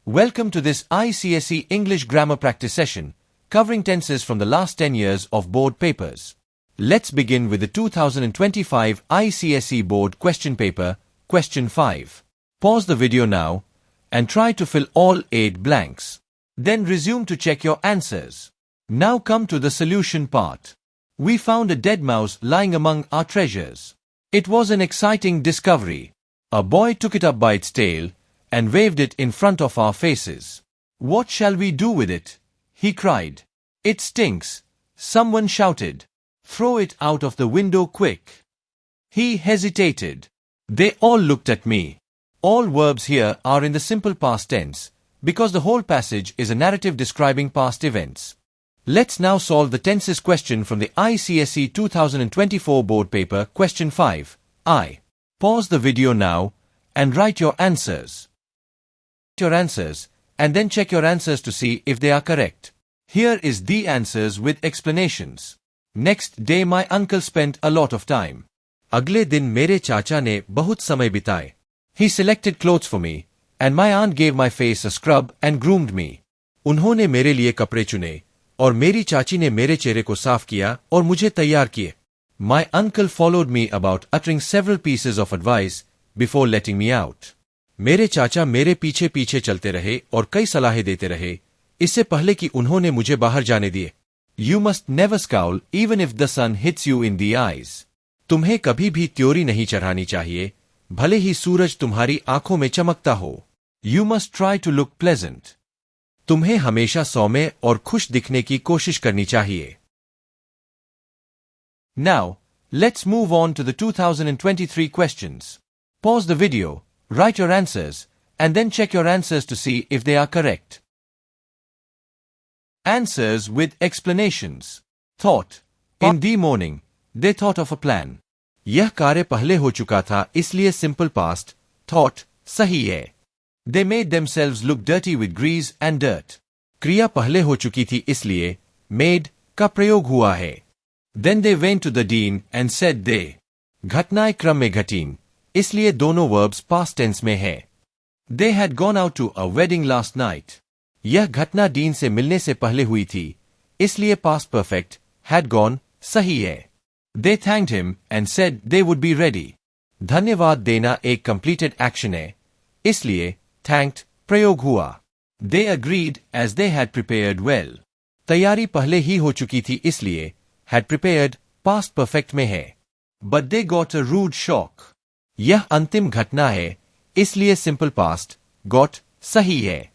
Welcome to this ICSE English grammar practice session, covering tenses from the last 10 years of board papers. Let's begin with the 2025 ICSE Board question paper, question 5. Pause the video now and try to fill all 8 blanks. Then resume to check your answers. Now come to the solution part. We found a dead mouse lying among our treasures. It was an exciting discovery. A boy took it up by its tail and waved it in front of our faces. "What shall we do with it?" he cried. "It stinks," someone shouted. "Throw it out of the window quick." He hesitated. They all looked at me. All verbs here are in the simple past tense, because the whole passage is a narrative describing past events. Let's now solve the tenses question from the ICSE 2024 board paper, question 5. Pause the video now and write your answers. And then check your answers to see if they are correct. Here is the answers with explanations. Next day my uncle spent a lot of time. अगले दिन मेरे चाचा ने बहुत समय बिताए. He selected clothes for me, and my aunt gave my face a scrub and groomed me. उन्होंने मेरे लिए कपड़े चुने, और मेरी चाची ने मेरे चेहरे को साफ किया और मुझे तैयार किए. My uncle followed me about uttering several pieces of advice before letting me out. मेरे चाचा मेरे पीछे पीछे चलते रहे और कई सलाहें देते रहे, इससे पहले कि उन्होंने मुझे बाहर जाने दिए. You must never scowl even if the sun hits you in the eyes. तुम्हें कभी भी त्योरी नहीं चढ़ानी चाहिए, भले ही सूरज तुम्हारी आंखों में चमकता हो. You must try to look pleasant. तुम्हें हमेशा सौम्य और खुश दिखने की कोशिश करनी चाहिए. Now, let's move on to the 2023 questions. Pause the video, write your answers, and then check your answers to see if they are correct. Answers with explanations. Thought. In the morning, they thought of a plan. यह कार्य पहले हो चुका था, इसलिए simple past, thought, सही है. They made themselves look dirty with grease and dirt. क्रिया पहले हो चुकी थी, इसलिए made का प्रयोग हुआ है. Then they went to the dean and said they. घटनाएं क्रम में घटीं, इसलिए दोनों verbs past tense में है. They had gone out to a wedding last night. यह घटना डीन से मिलने से पहले हुई थी, इसलिए past perfect, had gone, सही है. They thanked him and said they would be ready. धन्यवाद देना एक completed action है, इसलिए thanked प्रयोग हुआ. They agreed as they had prepared well. तैयारी पहले ही हो चुकी थी, इसलिए had prepared past perfect में है. But they got a rude shock. यह अंतिम घटना है, इसलिए simple past, got, सही है.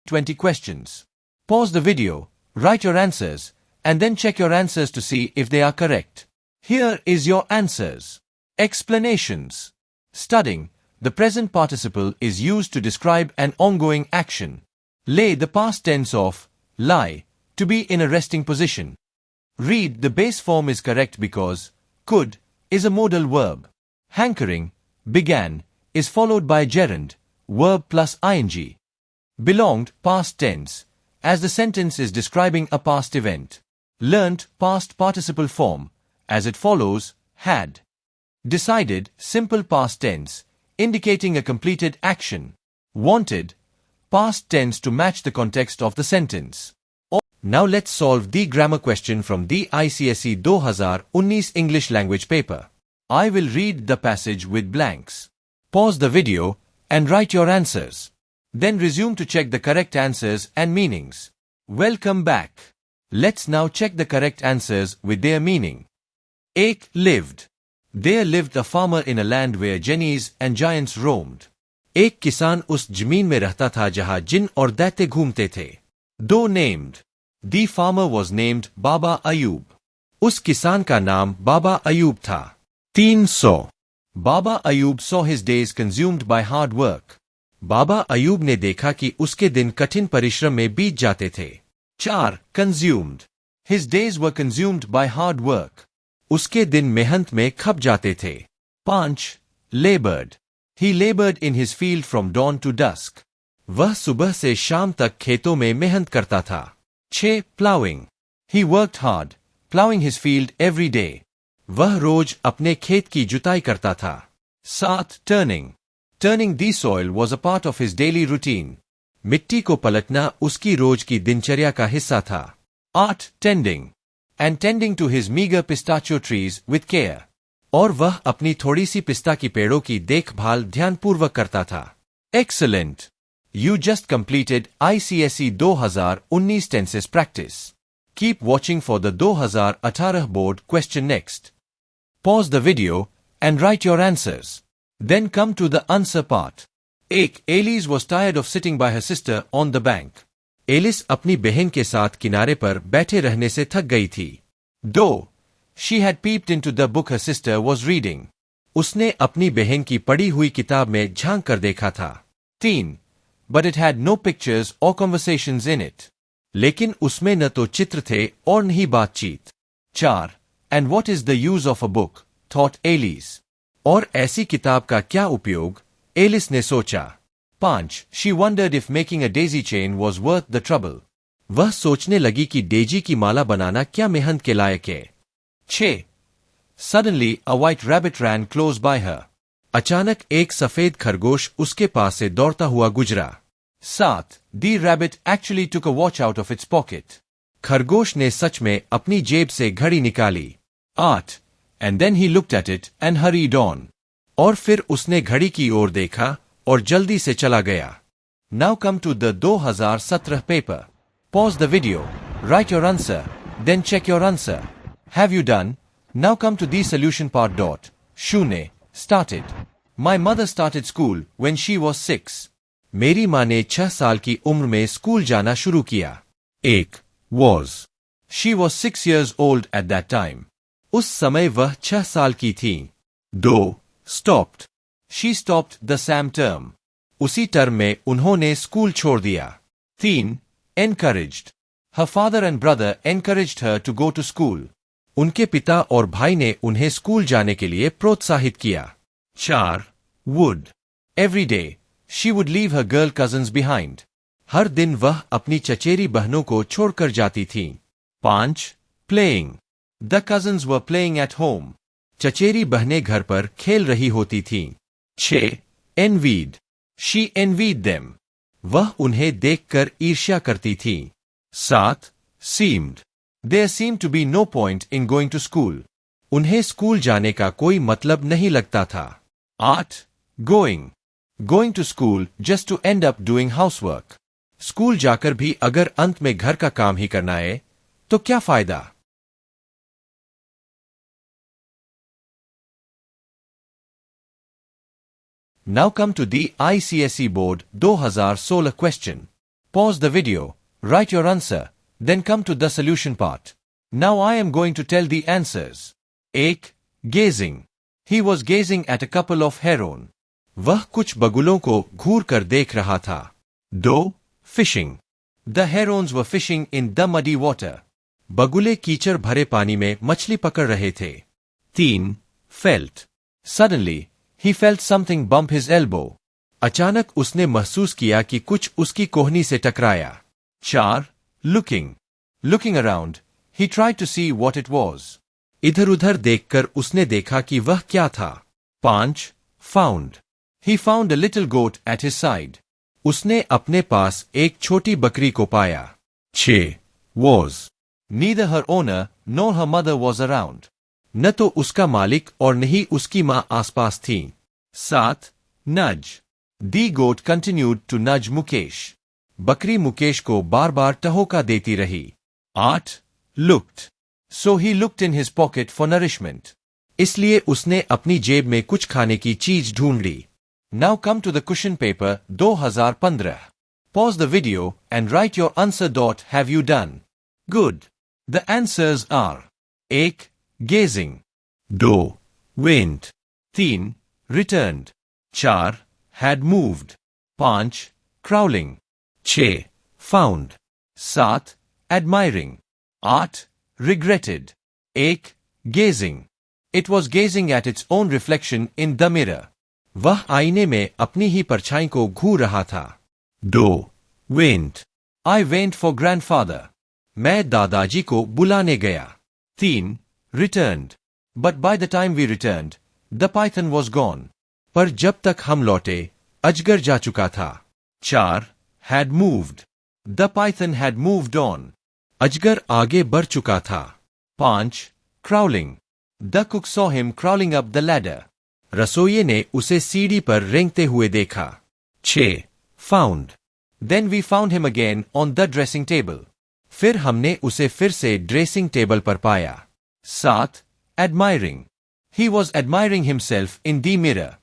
20 questions. Pause the video, write your answers, and then check your answers to see if they are correct. Here is your answers. Explanations. Studying. The present participle is used to describe an ongoing action. Lay, the past tense of lie, to be in a resting position. Read, the base form is correct because could is a modal verb. Hankering, began, is followed by gerund, verb plus ing. Belonged, past tense, as the sentence is describing a past event. Learnt, past participle form, as it follows, had. Decided, simple past tense, indicating a completed action. Wanted, past tense to match the context of the sentence. Now let's solve the grammar question from the ICSE 2019 English language paper. I will read the passage with blanks. Pause the video and write your answers. Then resume to check the correct answers and meanings. Welcome back. Let's now check the correct answers with their meaning. Ek lived. There lived a farmer in a land where jennies and giants roamed. एक किसान उस जमीन में रहता था जहां जिन और दैत्य घूमते थे. दो named. The farmer was named Baba Ayub. उस किसान का नाम बाबा अयूब था. 300. Baba Ayub saw his days consumed by hard work. बाबा अयूब ने देखा कि उसके दिन कठिन परिश्रम में बीत जाते थे. 4. Consumed. His days were consumed by hard work. उसके दिन मेहनत में खप जाते थे. 5. Labored. He labored in his field from dawn to dusk. वह सुबह से शाम तक खेतों में मेहनत करता था. 6. Plowing. He worked hard, plowing his field every day. वह रोज अपने खेत की जुताई करता था. 7. Turning. Turning the soil was a part of his daily routine. मिट्टी को पलटना उसकी रोज की दिनचर्या का हिस्सा था. 8. Tending. And tending to his meager pistachio trees with care. और वह अपनी थोड़ी सी पिस्ता की पेड़ों की देखभाल ध्यानपूर्वक करता था. Excellent. You just completed ICSE 2019 tenses practice. Keep watching for the 2018 board question next. Pause the video and write your answers. Then come to the answer part. 1. Alice was tired of sitting by her sister on the bank. Alice अपनी बहन के साथ किनारे पर बैठे रहने से थक गई थी. 2. She had peeped into the book her sister was reading. उसने अपनी बहन की पढ़ी हुई किताब में झांक कर देखा था. 3. But it had no pictures or conversations in it. लेकिन उसमें न तो चित्र थे और न ही बातचीत. 4. And what is the use of a book? Thought Alice. और ऐसी किताब का क्या उपयोग? एलिस ने सोचा. 5. She wondered if making a daisy chain was worth the trouble. वह सोचने लगी कि डेजी की माला बनाना क्या मेहनत के लायक है. 6. Suddenly a white rabbit ran close by her. अचानक एक सफेद खरगोश उसके पास से दौड़ता हुआ गुजरा. 7. The rabbit actually took a watch out of its pocket. खरगोश ने सच में अपनी जेब से घड़ी निकाली. 8. And then he looked at it and hurried on. और फिर उसने घड़ी की ओर देखा और जल्दी से चला गया. Now come to the 2017 paper. Pause the video, write your answer, then check your answer. Have you done? Now come to the solution part. Shune started. My mother started school when she was 6. मेरी माँ ने 6 साल की उम्र में school जाना शुरू किया. 1. Was. She was 6 years old at that time. उस समय वह 6 साल की थी. 2. Stopped. She stopped the same term. उसी टर्म में उन्होंने स्कूल छोड़ दिया. 3. Encouraged. Her father and brother encouraged her to go to school. उनके पिता और भाई ने उन्हें स्कूल जाने के लिए प्रोत्साहित किया. 4. Would. Every day, she would leave her girl cousins behind. हर दिन वह अपनी चचेरी बहनों को छोड़कर जाती थी. 5. Playing. The cousins were playing at home. चचेरी बहनें घर पर खेल रही होती थीं. 6. Envied. She envied them. वह उन्हें देखकर ईर्ष्या करती थी. 7. Seemed. There seemed to be no point in going to school. उन्हें स्कूल जाने का कोई मतलब नहीं लगता था. 8. Going. Going to school just to end up doing housework. School जाकर भी अगर अंत में घर का काम ही करना है तो क्या फायदा. Now come to the ICSE Board 2016 question. Pause the video, write your answer, then come to the solution part. Now I am going to tell the answers. 1. Gazing. He was gazing at a couple of heron. वह कुछ बगुलों को घूर कर देख रहा था. 2. Fishing. The herons were fishing in the muddy water. बगुले कीचड़ भरे पानी में मछली पकड़ रहे थे. 3. Felt. Suddenly, he felt something bump his elbow. अचानक उसने महसूस किया कि कुछ उसकी कोहनी से टकराया. 4. Looking. Looking around, he tried to see what it was. इधर उधर देखकर उसने देखा कि वह क्या था. 5. Found. He found a little goat at his side. उसने अपने पास एक छोटी बकरी को पाया. 6. Was. Neither her owner nor her mother was around. न तो उसका मालिक और न ही उसकी माँ आसपास थी. 7. Nudge. The goat continued to nudge Mukesh. बकरी मुकेश को बार बार टहोका देती रही. 8. Looked. So he looked in his pocket for nourishment. इसलिए उसने अपनी जेब में कुछ खाने की चीज ढूंढी. Now come to the question paper 2015. Pause the video and write your answer. Have you done? Good. The answers are: 1. Gazing. 2. Went. 3. Returned. 4. Had moved. 5. Crawling. 6. Found. 7. Admiring. 8. Regretted. 1. Gazing. It was gazing at its own reflection in the mirror. वह आईने में अपनी ही परछाई को घूर रहा था. 2. Went. I went for grandfather. मैं दादाजी को बुलाने गया. 3. Returned. But by the time we returned, the python was gone. पर जब तक हम लौटे अजगर जा चुका था। 4. Had moved. The python had moved on. अजगर आगे बढ़ चुका था। 5. Crawling. The cook saw him crawling up the ladder. रसोइये ने उसे सीढ़ी पर रेंगते हुए देखा। 6. Found. Then we found him again on the dressing table. फिर हमने उसे फिर से ड्रेसिंग टेबल पर पाया। 7. Admiring. He was admiring himself in the mirror.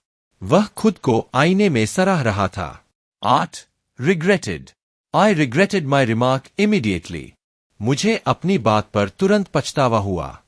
वह खुद को आईने में सराह रहा था। 8. Regretted. I regretted my remark immediately. मुझे अपनी बात पर तुरंत पछतावा हुआ।